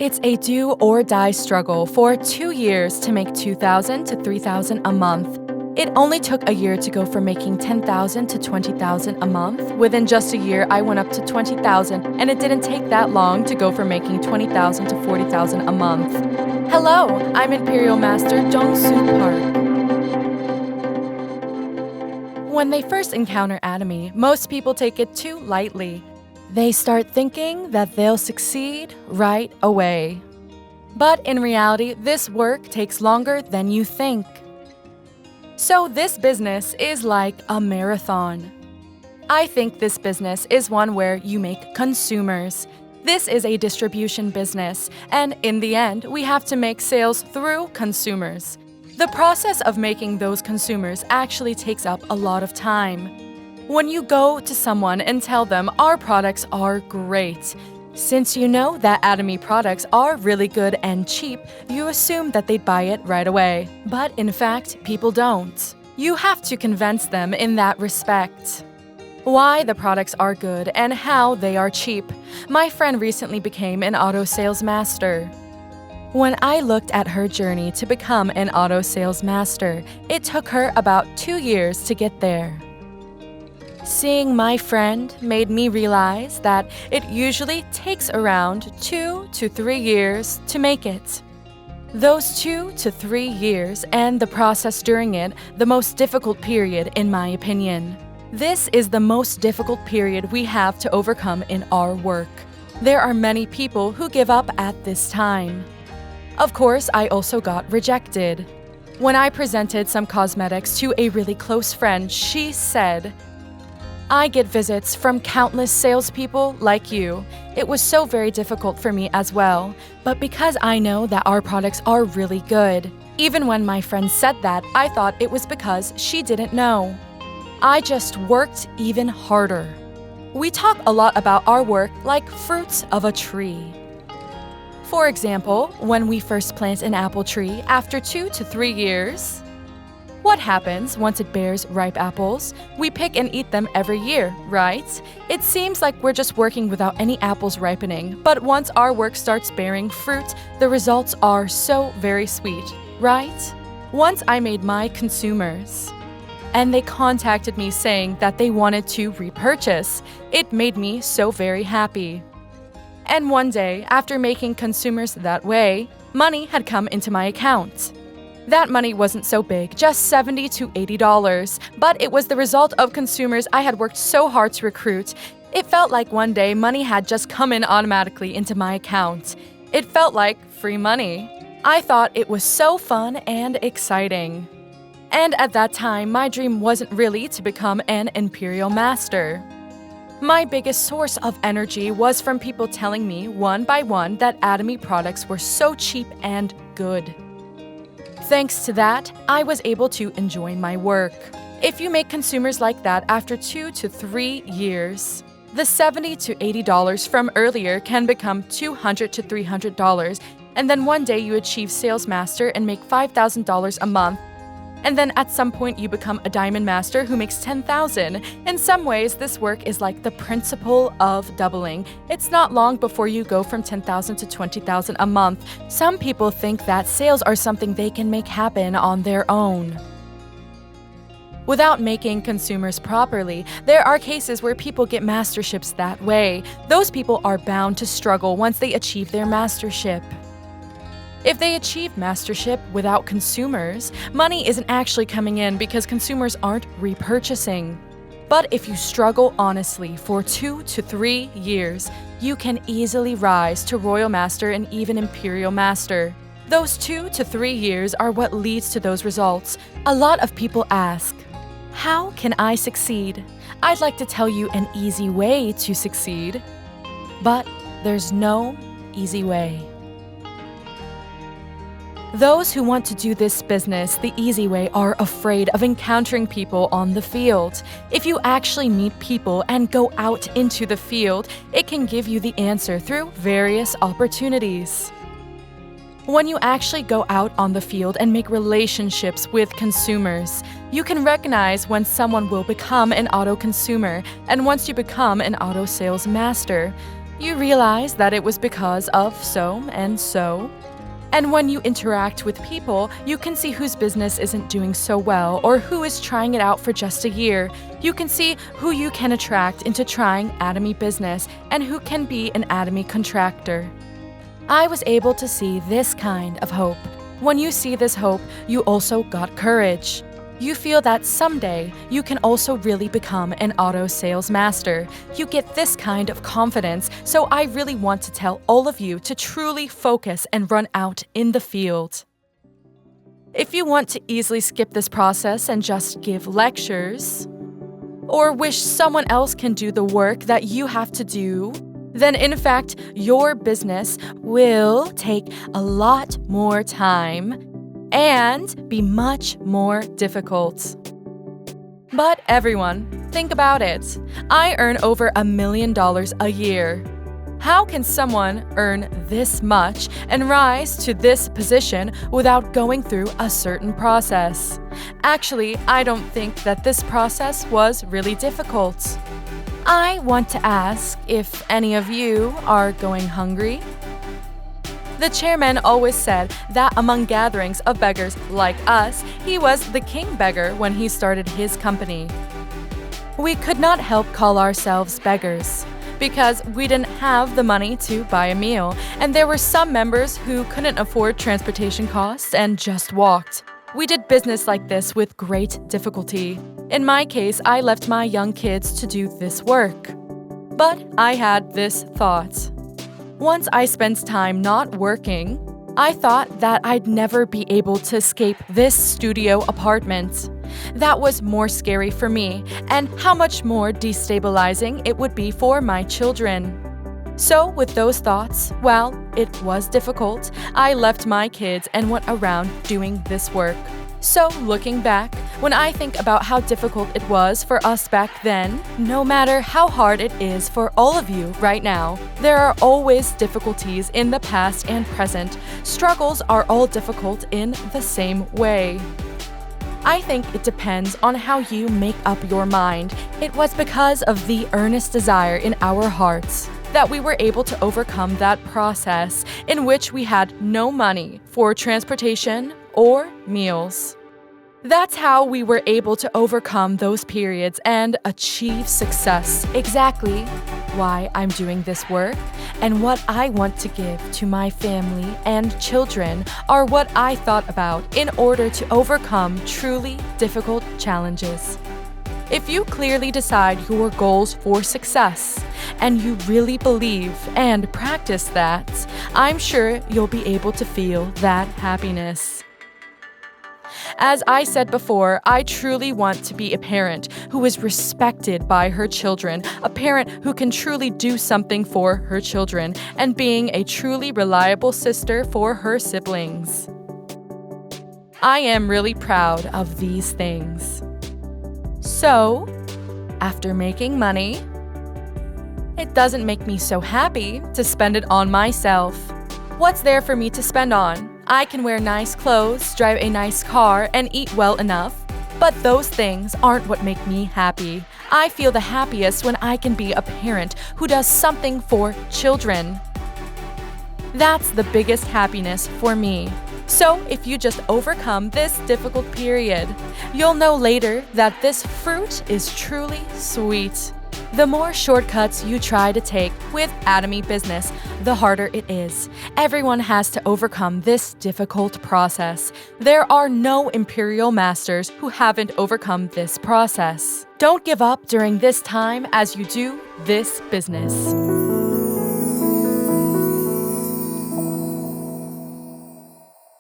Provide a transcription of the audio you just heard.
It's a do or die struggle for 2 years to make $2,000 to $3,000 a month. It only took a year to go from making $10,000 to $20,000 a month. Within just a year, I went up to $20,000, and it didn't take that long to go from making $20,000 to $40,000 a month. Hello, I'm Imperial Master Jeong Soo Park. When they first encounter anime, most people take it too lightly. They start thinking that they'll succeed right away. But in reality, this work takes longer than you think. So this business is like a marathon. I think this business is one where you make consumers. This is a distribution business, and in the end, we have to make sales through consumers. The process of making those consumers actually takes up a lot of time. When you go to someone and tell them our products are great, since you know that anime products are really good and cheap, you assume that they'd buy it right away. But in fact, people don't. You have to convince them in that respect. Why the products are good and how they are cheap. My friend recently became an auto sales master. When I looked at her journey to become an auto sales master, it took her about 2 years to get there. Seeing my friend made me realize that it usually takes around 2 to 3 years to make it. Those 2 to 3 years and the process during it, the most difficult period in my opinion. This is the most difficult period we have to overcome in our work. There are many people who give up at this time. Of course, I also got rejected. When I presented some cosmetics to a really close friend, she said, "I get visits from countless salespeople like you. It was so very difficult for me as well, but because I know that our products are really good." Even when my friend said that, I thought it was because she didn't know. I just worked even harder. We talk a lot about our work like fruits of a tree. For example, when we first plant an apple tree after 2 to 3 years, what happens once it bears ripe apples? We pick and eat them every year, right? It seems like we're just working without any apples ripening, but once our work starts bearing fruit, the results are so very sweet, right? Once I made my consumers, and they contacted me saying that they wanted to repurchase, it made me so very happy. And one day, after making consumers that way, money had come into my account. That money wasn't so big, just $70 to $80, but it was the result of consumers I had worked so hard to recruit. It felt like one day money had just come in automatically into my account. It felt like free money. I thought it was so fun and exciting. And at that time, my dream wasn't really to become an Imperial Master. My biggest source of energy was from people telling me one by one that anime products were so cheap and good. Thanks to that, I was able to enjoy my work. If you make consumers like that after 2 to 3 years, the $70 to $80 from earlier can become $200 to $300, and then one day you achieve Sales Master and make $5,000 a month. And then at some point you become a Diamond Master who makes $10,000. In some ways, this work is like the principle of doubling. It's not long before you go from $10,000 to $20,000 a month. Some people think that sales are something they can make happen on their own. Without making consumers properly, there are cases where people get masterships that way. Those people are bound to struggle once they achieve their mastership. If they achieve mastership without consumers, money isn't actually coming in because consumers aren't repurchasing. But if you struggle honestly for 2 to 3 years, you can easily rise to Royal Master and even Imperial Master. Those 2 to 3 years are what leads to those results. A lot of people ask, how can I succeed? I'd like to tell you an easy way to succeed, but there's no easy way. Those who want to do this business the easy way are afraid of encountering people on the field. If you actually meet people and go out into the field, it can give you the answer through various opportunities. When you actually go out on the field and make relationships with consumers, you can recognize when someone will become an auto consumer, and once you become an auto sales master. You realize that it was because of so and so. And when you interact with people, you can see whose business isn't doing so well or who is trying it out for just a year. You can see who you can attract into trying Atomy business and who can be an Atomy contractor. I was able to see this kind of hope. When you see this hope, you also got courage. You feel that someday you can also really become an auto sales master. You get this kind of confidence, so I really want to tell all of you to truly focus and run out in the field. If you want to easily skip this process and just give lectures, or wish someone else can do the work that you have to do, then in fact, your business will take a lot more time and be much more difficult. But everyone, think about it. I earn over $1 million a year. How can someone earn this much and rise to this position without going through a certain process? Actually, I don't think that this process was really difficult. I want to ask if any of you are going hungry. The chairman always said that among gatherings of beggars like us, he was the king beggar when he started his company. We could not help call ourselves beggars because we didn't have the money to buy a meal, and there were some members who couldn't afford transportation costs and just walked. We did business like this with great difficulty. In my case, I left my young kids to do this work. But I had this thought. Once I spent time not working, I thought that I'd never be able to escape this studio apartment. That was more scary for me, and how much more destabilizing it would be for my children. So with those thoughts, well, it was difficult. I left my kids and went around doing this work. So looking back, when I think about how difficult it was for us back then, no matter how hard it is for all of you right now, there are always difficulties in the past and present. Struggles are all difficult in the same way. I think it depends on how you make up your mind. It was because of the earnest desire in our hearts that we were able to overcome that process in which we had no money for transportation or meals. That's how we were able to overcome those periods and achieve success. Exactly why I'm doing this work and what I want to give to my family and children are what I thought about in order to overcome truly difficult challenges. If you clearly decide your goals for success and you really believe and practice that, I'm sure you'll be able to feel that happiness. As I said before, I truly want to be a parent who is respected by her children, a parent who can truly do something for her children, and being a truly reliable sister for her siblings. I am really proud of these things. So, after making money, it doesn't make me so happy to spend it on myself. What's there for me to spend on? I can wear nice clothes, drive a nice car, and eat well enough. But those things aren't what make me happy. I feel the happiest when I can be a parent who does something for children. That's the biggest happiness for me. So if you just overcome this difficult period, you'll know later that this fruit is truly sweet. The more shortcuts you try to take with Atomy business, the harder it is. Everyone has to overcome this difficult process. There are no Imperial masters who haven't overcome this process. Don't give up during this time as you do this business.